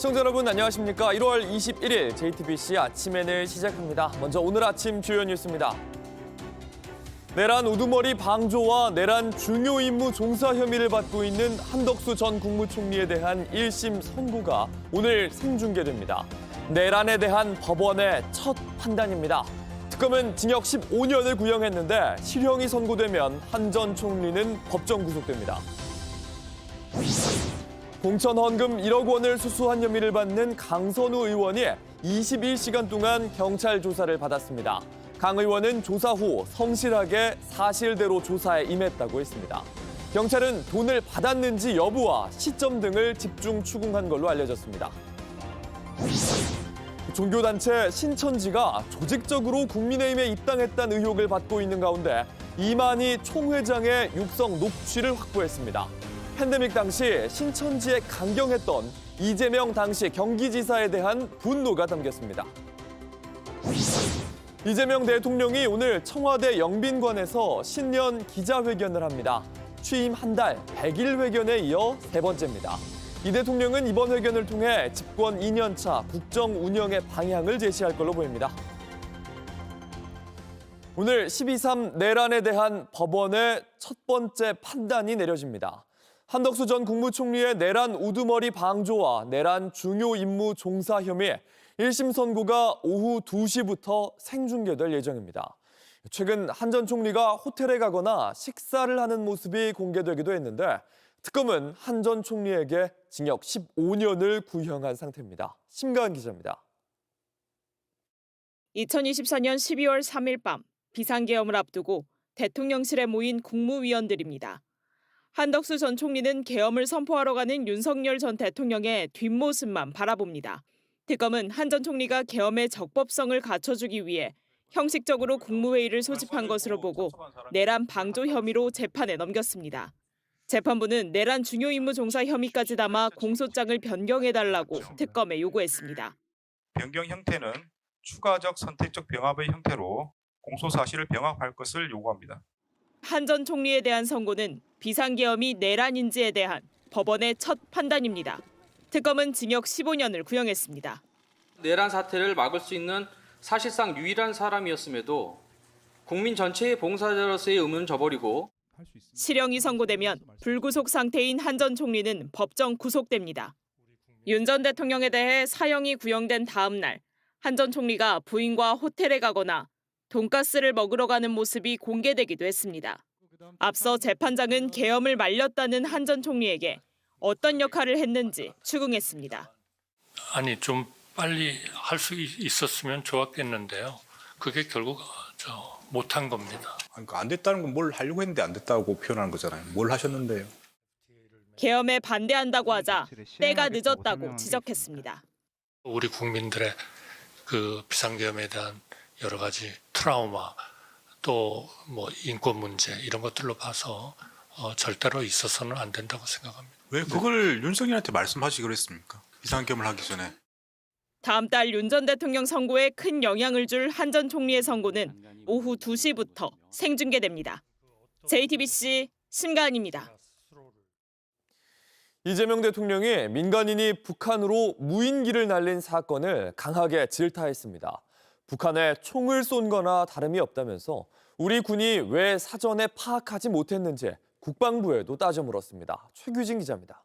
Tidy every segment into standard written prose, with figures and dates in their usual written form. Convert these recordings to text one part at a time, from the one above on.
시청자 여러분 안녕하십니까? 1월 21일 JTBC 아침엔을 시작합니다. 먼저 오늘 아침 주요 뉴스입니다. 내란 우두머리 방조와 내란 중요 임무 종사 혐의를 받고 있는 한덕수 전 국무총리에 대한 1심 선고가 오늘 생중계됩니다. 내란에 대한 법원의 첫 판단입니다. 특검은 징역 15년을 구형했는데 실형이 선고되면 한 전 총리는 법정 구속됩니다. 공천 헌금 1억 원을 수수한 혐의를 받는 강선우 의원이 21시간 동안 경찰 조사를 받았습니다. 강 의원은 조사 후 성실하게 사실대로 조사에 임했다고 했습니다. 경찰은 돈을 받았는지 여부와 시점 등을 집중 추궁한 걸로 알려졌습니다. 종교단체 신천지가 조직적으로 국민의힘에 입당했다는 의혹을 받고 있는 가운데 이만희 총회장의 육성 녹취를 확보했습니다. 팬데믹 당시 신천지에 강경했던 이재명 당시 경기지사에 대한 분노가 담겼습니다. 이재명 대통령이 오늘 청와대 영빈관에서 신년 기자회견을 합니다. 취임 한 달 100일 회견에 이어 세 번째입니다. 이 대통령은 이번 회견을 통해 집권 2년차 국정 운영의 방향을 제시할 걸로 보입니다. 오늘 12.3 내란에 대한 법원의 첫 번째 판단이 내려집니다. 한덕수 전 국무총리의 내란 우두머리 방조와 내란 중요 임무 종사 혐의 1심 선고가 오후 2시부터 생중계될 예정입니다. 최근 한 전 총리가 호텔에 가거나 식사를 하는 모습이 공개되기도 했는데 특검은 한 전 총리에게 징역 15년을 구형한 상태입니다. 심가은 기자입니다. 2024년 12월 3일 밤 비상계엄을 앞두고 대통령실에 모인 국무위원들입니다. 한덕수 전 총리는 계엄을 선포하러 가는 윤석열 전 대통령의 뒷모습만 바라봅니다. 특검은 한 전 총리가 계엄의 적법성을 갖춰주기 위해 형식적으로 국무회의를 소집한 것으로 보고 내란 방조 혐의로 재판에 넘겼습니다. 재판부는 내란 중요 임무 종사 혐의까지 담아 공소장을 변경해달라고 특검에 요구했습니다. 변경 형태는 추가적 선택적 병합의 형태로 공소 사실을 병합할 것을 요구합니다. 한 전 총리에 대한 선고는 비상계엄이 내란인지에 대한 법원의 첫 판단입니다. 특검은 징역 15년을 구형했습니다. 내란 사태를 막을 수 있는 사실상 유일한 사람이었음에도 국민 전체의 봉사자로서의 의무는 저버리고 실형이 선고되면 불구속 상태인 한 전 총리는 법정 구속됩니다. 윤 전 대통령에 대해 사형이 구형된 다음 날 한 전 총리가 부인과 호텔에 가거나 돈가스를 먹으러 가는 모습이 공개되기도 했습니다. 앞서 재판장은 계엄을 말렸다는 한 전 총리에게 어떤 역할을 했는지 추궁했습니다. 아니 좀 빨리 할 수 있었으면 좋았겠는데요. 그게 결국 못한 겁니다. 그러니까 안 됐다는 건 뭘 하려고 했는데 안 됐다고 표현하는 거잖아요. 뭘 하셨는데요? 계엄에 반대한다고 하자 때가 늦었다고 지적했습니다. 우리 국민들의 그 비상계엄에 대한 여러 가지 트라우마 또 뭐 인권 문제 이런 것들로 봐서 절대로 있어서는 안 된다고 생각합니다. 왜 그걸 윤석열한테 말씀하시기로 했습니까? 비상계엄을 하기 전에. 다음 달 윤 전 대통령 선고에 큰 영향을 줄 한 전 총리의 선고는 오후 2시부터 생중계됩니다. JTBC 심가은입니다. 이재명 대통령이 민간인이 북한으로 무인기를 날린 사건을 강하게 질타했습니다. 북한에 총을 쏜 거나 다름이 없다면서 우리 군이 왜 사전에 파악하지 못했는지 국방부에도 따져 물었습니다. 최규진 기자입니다.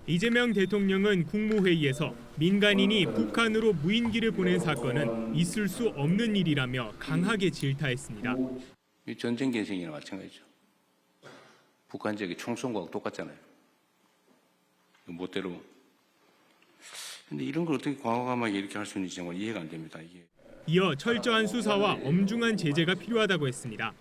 이재명 대통령은 국무회의에서 민간인이 북한으로 무인기를 보낸 사건은 있을 수 없는 일이라며 강하게 질타했습니다. 이 전쟁 개성이나 마찬가지죠. 북한 지역에 총 쏜 거하고 똑같잖아요. 멋대로. 근데 이런 걸 어떻게 과감하게 이렇게 할 수 있는지 정말 이해가 안 됩니다. 이게. 이어 철저한 수사와 엄중한 제재가 필요하다고 했습니다.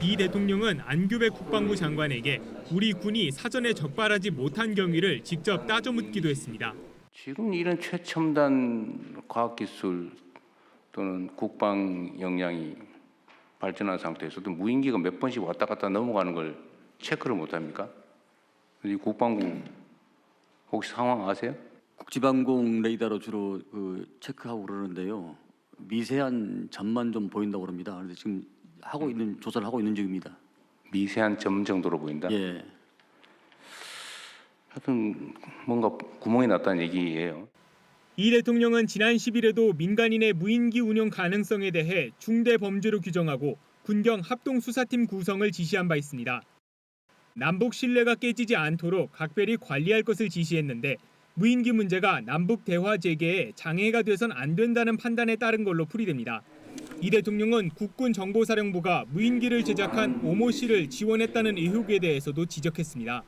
이 대통령은 안규백 국방부 장관에게 우리 군이 사전에 적발하지 못한 경위를 직접 따져 묻기도 했습니다. 지금 이런 최첨단 과학기술 또는 국방 역량이 발전한 상태에서도 무인기가 몇 번씩 왔다 갔다 넘어가는 걸 체크를 못합니까? 이 국방부 혹시 상황 아세요? 국지방공 레이더로 주로 체크하고 그러는데요. 미세한 점만 좀 보인다고 합니다. 그런데 지금 조사를 하고 있는 중입니다. 미세한 점 정도로 보인다? 예. 하여튼 뭔가 구멍이 났다는 얘기예요. 이 대통령은 지난 10일에도 민간인의 무인기 운용 가능성에 대해 중대 범죄로 규정하고 군경 합동수사팀 구성을 지시한 바 있습니다. 남북 신뢰가 깨지지 않도록 각별히 관리할 것을 지시했는데 무인기 문제가 남북 대화 재개에 장애가 돼선 안 된다는 판단에 따른 걸로 풀이됩니다. 이 대통령은 국군정보사령부가 무인기를 제작한 오모 씨를 지원했다는 의혹에 대해서도 지적했습니다.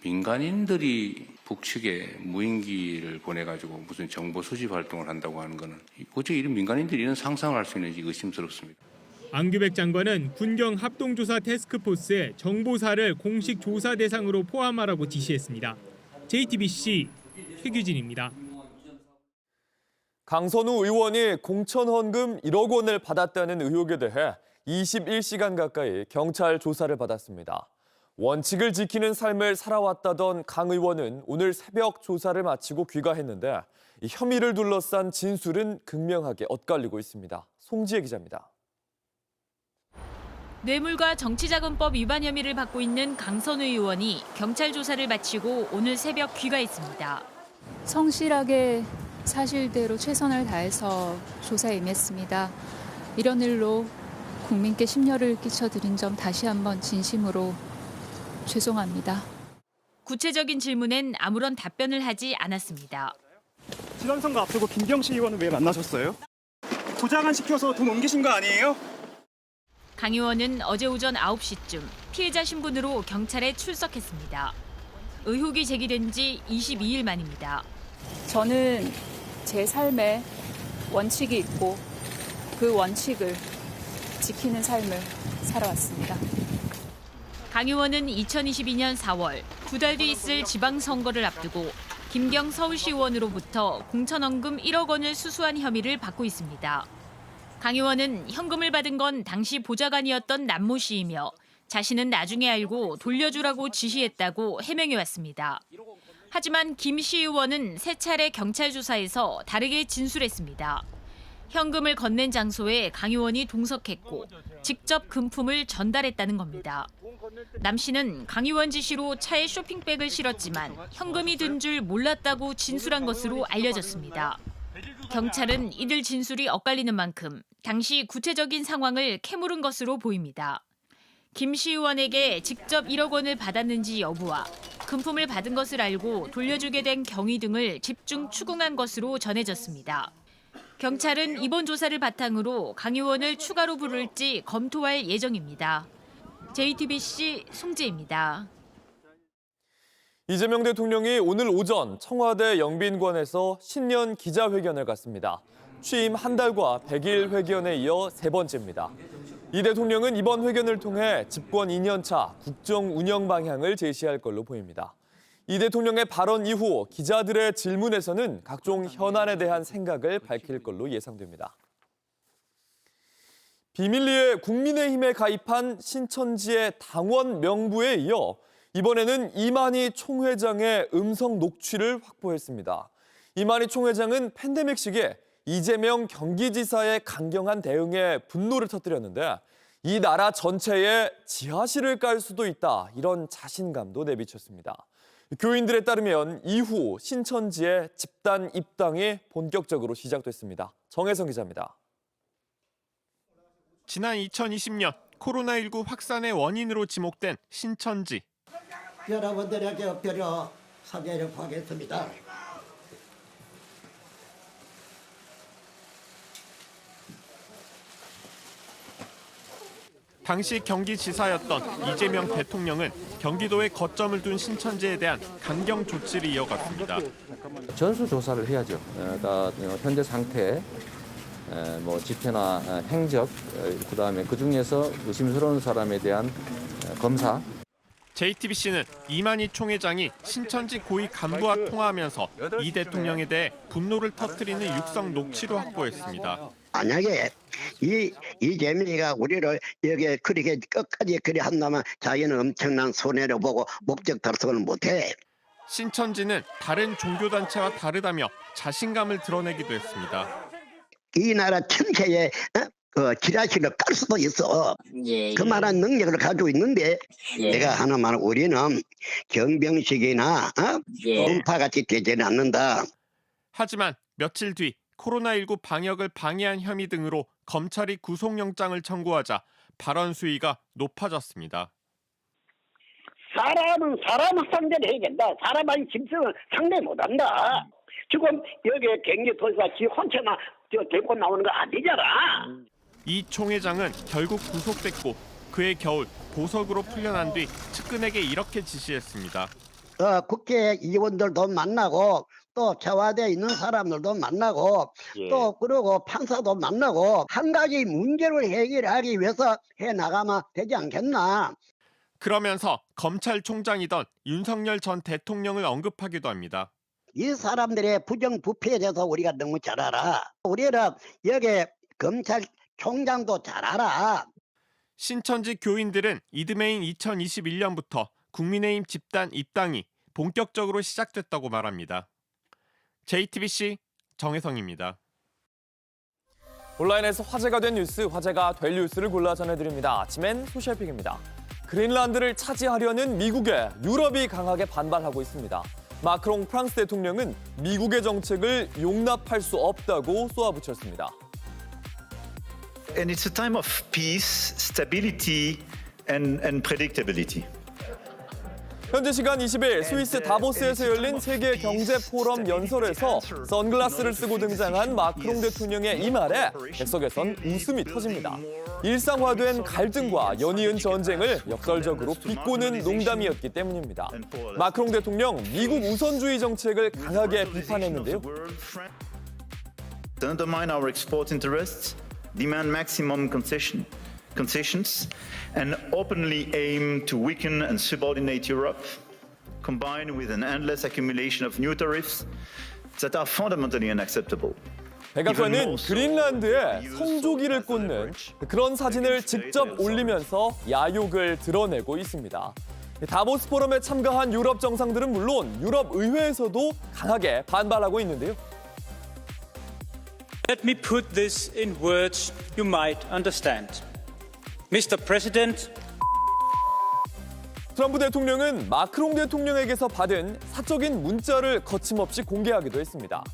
민간인들이 북측에 무인기를 보내가지고 무슨 정보 수집 활동을 한다고 하는 거는 어떻게 이런 민간인들이 이런 상상을 할 수 있는지 의심스럽습니다. 안규백 장관은 군경 합동조사 태스크포스에 정보사를 공식 조사 대상으로 포함하라고 지시했습니다. JTBC 최규진입니다. 강선우 의원이 공천 헌금 1억 원을 받았다는 의혹에 대해 21시간 가까이 경찰 조사를 받았습니다. 원칙을 지키는 삶을 살아왔다던 강 의원은 오늘 새벽 조사를 마치고 귀가했는데 이 혐의를 둘러싼 진술은 극명하게 엇갈리고 있습니다. 송지혜 기자입니다. 뇌물과 정치자금법 위반 혐의를 받고 있는 강선우 의원이 경찰 조사를 마치고 오늘 새벽 귀가했습니다. 성실하게 사실대로 최선을 다해서 조사에 임했습니다. 이런 일로 국민께 심려를 끼쳐드린 점 다시 한번 진심으로 죄송합니다. 구체적인 질문엔 아무런 답변을 하지 않았습니다. 지방선거 앞두고 김경식 의원은 왜 만나셨어요? 도장안 시켜서 돈 옮기신 거 아니에요? 강 의원은 어제 오전 9시쯤 피해자 신분으로 경찰에 출석했습니다. 의혹이 제기된 지 22일 만입니다. 저는 제 삶에 원칙이 있고 그 원칙을 지키는 삶을 살아왔습니다. 강 의원은 2022년 4월 2달 뒤 있을 지방선거를 앞두고 김경 서울시의원으로부터 공천헌금 1억 원을 수수한 혐의를 받고 있습니다. 강 의원은 현금을 받은 건 당시 보좌관이었던 남모 씨이며 자신은 나중에 알고 돌려주라고 지시했다고 해명해왔습니다. 하지만 김 시의원은 세 차례 경찰 조사에서 다르게 진술했습니다. 현금을 건넨 장소에 강 의원이 동석했고 직접 금품을 전달했다는 겁니다. 남 씨는 강 의원 지시로 차에 쇼핑백을 실었지만 현금이 든 줄 몰랐다고 진술한 것으로 알려졌습니다. 경찰은 이들 진술이 엇갈리는 만큼 당시 구체적인 상황을 캐물은 것으로 보입니다. 김 시의원에게 직접 1억 원을 받았는지 여부와 금품을 받은 것을 알고 돌려주게 된 경위 등을 집중 추궁한 것으로 전해졌습니다. 경찰은 이번 조사를 바탕으로 강 의원을 추가로 부를지 검토할 예정입니다. JTBC 송지혜입니다. 이재명 대통령이 오늘 오전 청와대 영빈관에서 신년 기자회견을 갖습니다. 취임 한 달과 100일 회견에 이어 세 번째입니다. 이 대통령은 이번 회견을 통해 집권 2년차 국정 운영 방향을 제시할 걸로 보입니다. 이 대통령의 발언 이후 기자들의 질문에서는 각종 현안에 대한 생각을 밝힐 걸로 예상됩니다. 비밀리에 국민의힘에 가입한 신천지의 당원 명부에 이어 이번에는 이만희 총회장의 음성 녹취를 확보했습니다. 이만희 총회장은 팬데믹 시기에 이재명 경기지사의 강경한 대응에 분노를 터뜨렸는데 이 나라 전체에 지하실을 깔 수도 있다, 이런 자신감도 내비쳤습니다. 교인들에 따르면 이후 신천지의 집단 입당이 본격적으로 시작됐습니다. 정혜성 기자입니다. 지난 2020년 코로나19 확산의 원인으로 지목된 신천지. 여러분들에게 엎드려 사죄를 구하겠습니다. 당시 경기지사였던 이재명 대통령은 경기도에 거점을 둔 신천지에 대한 강경 조치를 이어갔습니다. 전수조사를 해야죠. 그러니까 현재 상태, 집회나 행적, 그다음에 그중에서 의심스러운 사람에 대한 검사. JTBC는 이만희 총회장이 신천지 고위 간부와 통화하면서 이 대통령에 대해 분노를 터뜨리는 육성 녹취로 확보했습니다. 만약에 이재명이가 우리를 여기에 그렇게 끝까지 그리 한다면 자기는 엄청난 손해를 보고 목적 달성을 못해. 신천지는 다른 종교단체와 다르다며 자신감을 드러내기도 했습니다. 이 나라 전체에 지라시를 깔 수도 있어. 그만한 능력을 가지고 있는데 내가 하나만 우리는 경병식이나 음파같이 되지는 않는다. 하지만 며칠 뒤 코로나19 방역을 방해한 혐의 등으로 검찰이 구속영장을 청구하자 발언 수위가 높아졌습니다. 사람은 상대를 해야 된다. 사람의 짐승을 상대 못한다. 지금 여기 경기도지사 지 혼자만 데리고 나오는 거 아니잖아. 이 총회장은 결국 구속됐고 그해 겨울 보석으로 풀려난 뒤 측근에게 이렇게 지시했습니다. 국회의원들도 만나고 또 청와대에 있는 사람들도 만나고 또 그리고 판사도 만나고 한 가지 문제를 해결하기 위해서 해나가면 되지 않겠나. 그러면서 검찰총장이던 윤석열 전 대통령을 언급하기도 합니다. 이 사람들의 부정부패에 대해서 우리가 너무 잘 알아. 우리는 여기 검찰총장도 잘 알아. 신천지 교인들은 이듬해인 2021년부터 국민의힘 집단 입당이 본격적으로 시작됐다고 말합니다. JTBC 정혜성입니다. 온라인에서 화제가 된 뉴스, 화제가 될 뉴스를 골라 전해드립니다. 아침엔 소셜픽입니다. 그린란드를 차지하려는 미국에 유럽이 강하게 반발하고 있습니다. 마크롱 프랑스 대통령은 미국의 정책을 용납할 수 없다고 쏘아붙였습니다. And it's a time of peace, stability and predictability. 현지 시간 20일 스위스 다보스에서 열린 세계 경제 포럼 연설에서 선글라스를 쓰고 등장한 마크롱 대통령의 이 말에 객석에선 웃음이 터집니다. 일상화된 갈등과 연이은 전쟁을 역설적으로 비꼬는 농담이었기 때문입니다. 마크롱 대통령 미국 우선주의 정책을 강하게 비판했는데요. To undermine our export interests, demand maximum concessions, and openly aim to weaken and subordinate Europe, combined with an endless accumulation of new tariffs that are fundamentally unacceptable. 백악관은 그린란드에 성조기를 꽂는 그런 사진을 직접 올리면서 야욕을 드러내고 있습니다. 다보스 포럼에 참가한 유럽 정상들은 물론 유럽 의회에서도 강하게 반발하고 있는데요. Let me put this in words you might understand. Mr. President. 트럼프 대통령은 마크롱 대통령에게서 받은 사적인 문자를 거침없이 공개하기도 했습니다.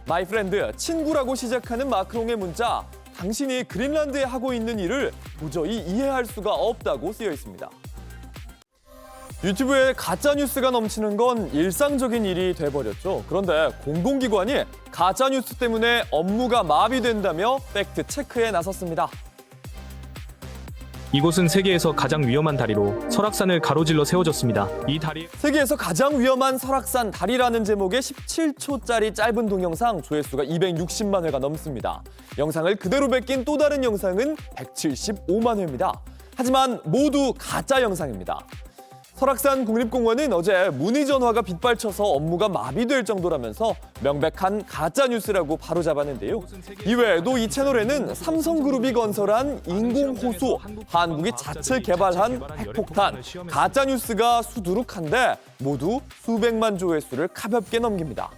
마이 프렌드, 친구라고 시작하는 마크롱의 문자, 당신이 그린란드에 하고 있는 일을 도저히 이해할 수가 없다고 쓰여 있습니다. 유튜브에 가짜뉴스가 넘치는 건 일상적인 일이 돼버렸죠. 그런데 공공기관이 가짜뉴스 때문에 업무가 마비된다며 팩트체크에 나섰습니다. 이곳은 세계에서 가장 위험한 다리로 설악산을 가로질러 세워졌습니다. 이 다리 세계에서 가장 위험한 설악산 다리라는 제목의 17초짜리 짧은 동영상 조회수가 260만 회가 넘습니다. 영상을 그대로 베낀 또 다른 영상은 175만 회입니다. 하지만 모두 가짜 영상입니다. 설악산 국립공원은 어제 문의 전화가 빗발쳐서 업무가 마비될 정도라면서 명백한 가짜뉴스라고 바로잡았는데요. 이외에도 이 채널에는 삼성그룹이 건설한 인공호수, 한국이 자체 개발한 핵폭탄, 가짜뉴스가 수두룩한데 모두 수백만 조회수를 가볍게 넘깁니다.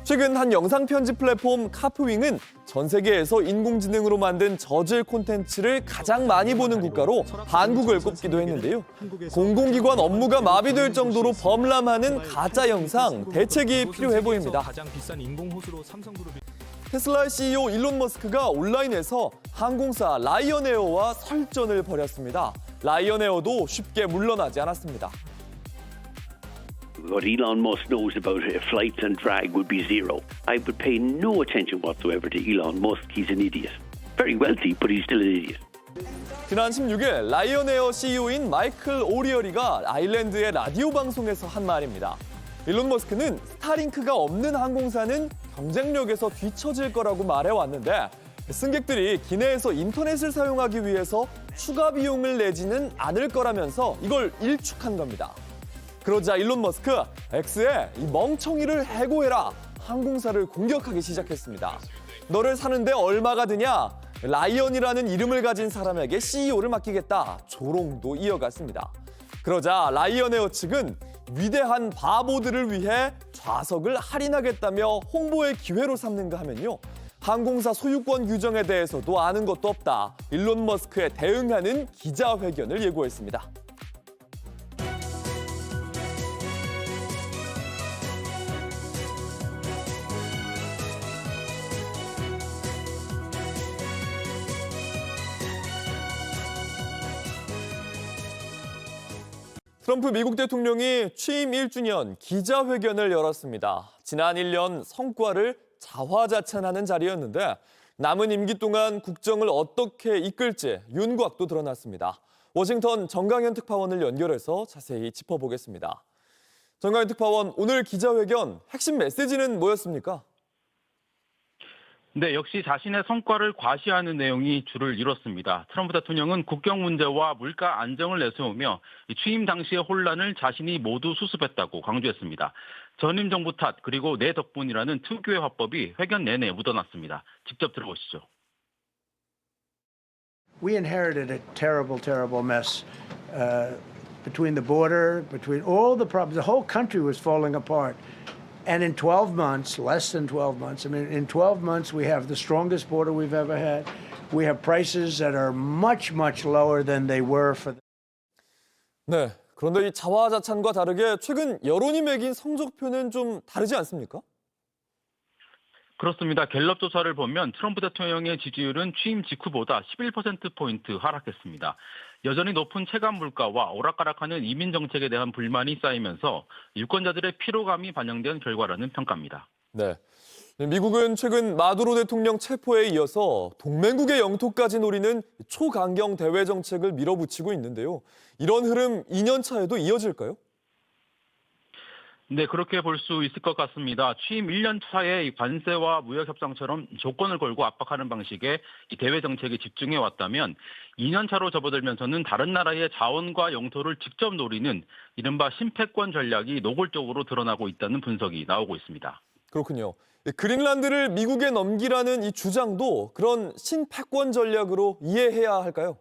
최근 한 영상 편집 플랫폼 카프윙은 전 세계에서 인공지능으로 만든 저질 콘텐츠를 가장 많이 보는 국가로 한국을 꼽기도 했는데요. 공공기관 업무가 마비될 정도로 범람하는 가짜 영상, 대책이 필요해 보입니다. 테슬라의 CEO 일론 머스크가 온라인에서 항공사 라이언에어와 설전을 벌였습니다. 라이언에어도 쉽게 물러나지 않았습니다. What Elon Musk knows about flights and drag would be zero. I would pay no attention whatsoever to Elon Musk. He's an idiot. Very wealthy, but he's still an idiot. 지난 16일 라이언에어 CEO인 마이클 오리어리가 아일랜드의 라디오 방송에서 한 말입니다. 일론 머스크는 스타링크가 없는 항공사는 경쟁력에서 뒤처질 거라고 말해왔는데 승객들이 기내에서 인터넷을 사용하기 위해서 추가 비용을 내지는 않을 거라면서 이걸 일축한 겁니다. 그러자 일론 머스크, X에 이 멍청이를 해고해라, 항공사를 공격하기 시작했습니다. 너를 사는데 얼마가 드냐? 라이언이라는 이름을 가진 사람에게 CEO를 맡기겠다. 조롱도 이어갔습니다. 그러자 라이언에어 측은 위대한 바보들을 위해 좌석을 할인하겠다며 홍보의 기회로 삼는가 하면요. 항공사 소유권 규정에 대해서도 아는 것도 없다. 일론 머스크에 대응하는 기자회견을 예고했습니다. 트럼프 미국 대통령이 취임 1주년 기자회견을 열었습니다. 지난 1년 성과를 자화자찬하는 자리였는데 남은 임기 동안 국정을 어떻게 이끌지 윤곽도 드러났습니다. 워싱턴 정강현 특파원을 연결해서 자세히 짚어보겠습니다. 정강현 특파원, 오늘 기자회견 핵심 메시지는 뭐였습니까? 네, 역시 자신의 성과를 과시하는 내용이 주를 이뤘습니다. 트럼프 대통령은 국경 문제와 물가 안정을 내세우며 취임 당시의 혼란을 자신이 모두 수습했다고 강조했습니다. 전임 정부 탓 그리고 내 덕분이라는 특유의 화법이 회견 내내 묻어났습니다. 직접 들어보시죠. We inherited a terrible, terrible mess between the border, between all the problems. The whole country was falling apart. And in 12 months, less than 12 months, I mean, in 12 months, we have the strongest border we've ever had. We have prices that are much, much lower than they were for the... 네, 그런데 이 자화자찬과 다르게 최근 여론이 매긴 성적표는 좀 다르지 않습니까? 그렇습니다. 갤럽 조사를 보면 트럼프 대통령의 지지율은 취임 직후보다 11%포인트 하락했습니다. 여전히 높은 체감 물가와 오락가락하는 이민 정책에 대한 불만이 쌓이면서 유권자들의 피로감이 반영된 결과라는 평가입니다. 네, 미국은 최근 마두로 대통령 체포에 이어서 동맹국의 영토까지 노리는 초강경 대외 정책을 밀어붙이고 있는데요. 이런 흐름 2년 차에도 이어질까요? 네, 그렇게 볼 수 있을 것 같습니다. 취임 1년 차에 관세와 무역 협상처럼 조건을 걸고 압박하는 방식의 이 대외 정책에 집중해 왔다면 2년 차로 접어들면서는 다른 나라의 자원과 영토를 직접 노리는 이른바 신패권 전략이 노골적으로 드러나고 있다는 분석이 나오고 있습니다. 그렇군요. 그린란드를 미국에 넘기라는 이 주장도 그런 신패권 전략으로 이해해야 할까요?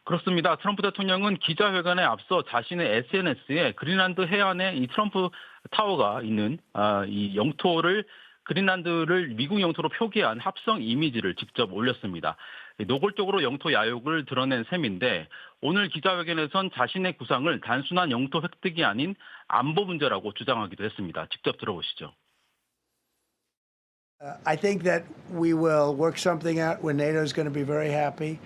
그렇습니다. 트럼프 대통령은 기자회견에 앞서 자신의 SNS에 그린란드 해안에 이 트럼프 타워가 있는 이 영토를 그린란드를 미국 영토로 표기한 합성 이미지를 직접 올렸습니다. 노골적으로 영토 야욕을 드러낸 셈인데 오늘 기자회견에선 자신의 구상을 단순한 영토 획득이 아닌 안보 문제라고 주장하기도 했습니다. 직접 들어보시죠. I think that we will work something out where NATO is going to be very happy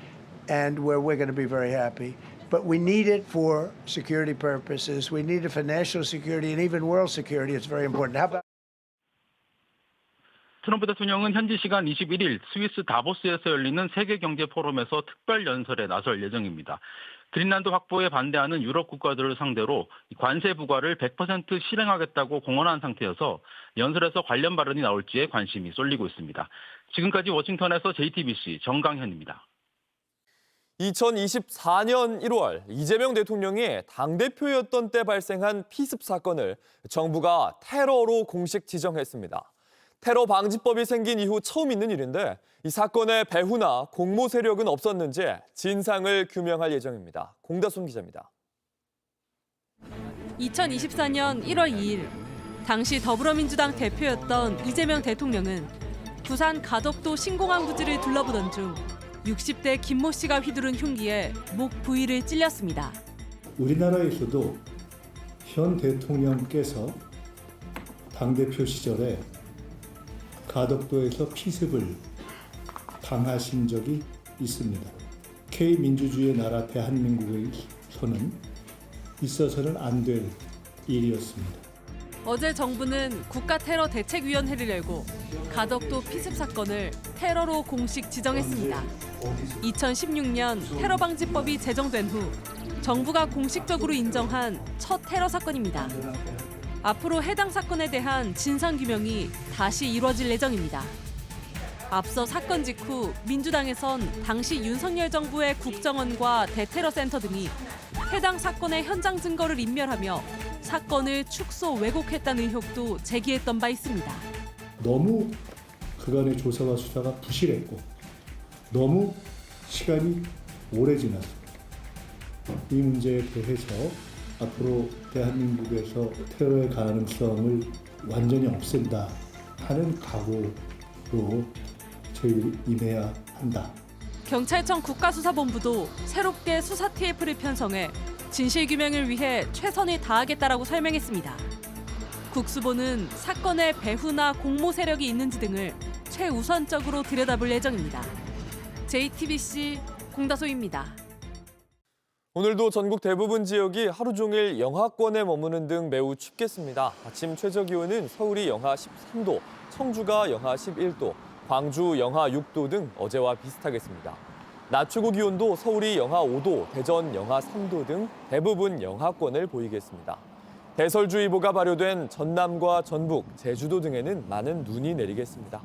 and where we're going to be very happy. But we need it for security purposes. We need it for national security and even world security. It's very important. How about... 트럼프 대통령은 현지 시간 21일 스위스 다보스에서 열리는 세계경제포럼에서 특별 연설에 나설 예정입니다. 그린란드 확보에 반대하는 유럽 국가들을 상대로 관세 부과를 100% 실행하겠다고 공언한 상태여서 연설에서 관련 발언이 나올지에 관심이 쏠리고 있습니다. 지금까지 워싱턴에서 JTBC 정강현입니다. 2024년 1월 이재명 대통령이 당대표였던 때 발생한 피습 사건을 정부가 테러로 공식 지정했습니다. 테러 방지법이 생긴 이후 처음 있는 일인데 이 사건의 배후나 공모 세력은 없었는지 진상을 규명할 예정입니다. 공다솜 기자입니다. 2024년 1월 2일 당시 더불어민주당 대표였던 이재명 대통령은 부산 가덕도 신공항 부지를 둘러보던 중 60대 김모 씨가 휘두른 흉기에 목 부위를 찔렸습니다. 우리나라에서도 현 대통령께서 당대표 시절에 가덕도에서 피습을 당하신 적이 있습니다. K민주주의의 나라 대한민국에서는 있어서는 안 될 일이었습니다. 어제 정부는 국가테러대책위원회를 열고 가덕도 피습 사건을 테러로 공식 지정했습니다. 2016년 테러방지법이 제정된 후 정부가 공식적으로 인정한 첫 테러 사건입니다. 앞으로 해당 사건에 대한 진상규명이 다시 이루어질 예정입니다. 앞서 사건 직후 민주당에선 당시 윤석열 정부의 국정원과 대테러센터 등이 해당 사건의 현장 증거를 인멸하며 사건을 축소 왜곡했다는 의혹도 제기했던 바 있습니다. 너무 그간의 조사와 수사가 부실했고 너무 시간이 오래 지났습니다. 이 문제에 대해서 앞으로 대한민국에서 테러의 가능성을 완전히 없앤다 하는 각오를 저희 임해야 한다. 경찰청 국가수사본부도 새롭게 수사 TF를 편성해 진실규명을 위해 최선을 다하겠다라고 설명했습니다. 국수본은 사건의 배후나 공모 세력이 있는지 등을 최우선적으로 들여다볼 예정입니다. JTBC 공다소입니다. 오늘도 전국 대부분 지역이 하루 종일 영하권에 머무는 등 매우 춥겠습니다. 아침 최저 기온은 서울이 영하 13도, 청주가 영하 11도, 광주 영하 6도 등 어제와 비슷하겠습니다. 낮 최고 기온도 서울이 영하 5도, 대전 영하 3도 등 대부분 영하권을 보이겠습니다. 대설주의보가 발효된 전남과 전북, 제주도 등에는 많은 눈이 내리겠습니다.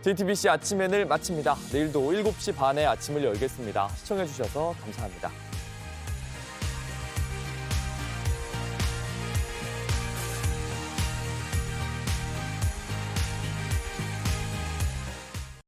JTBC 아침엔을 마칩니다. 내일도 7시 반에 아침을 열겠습니다. 시청해주셔서 감사합니다.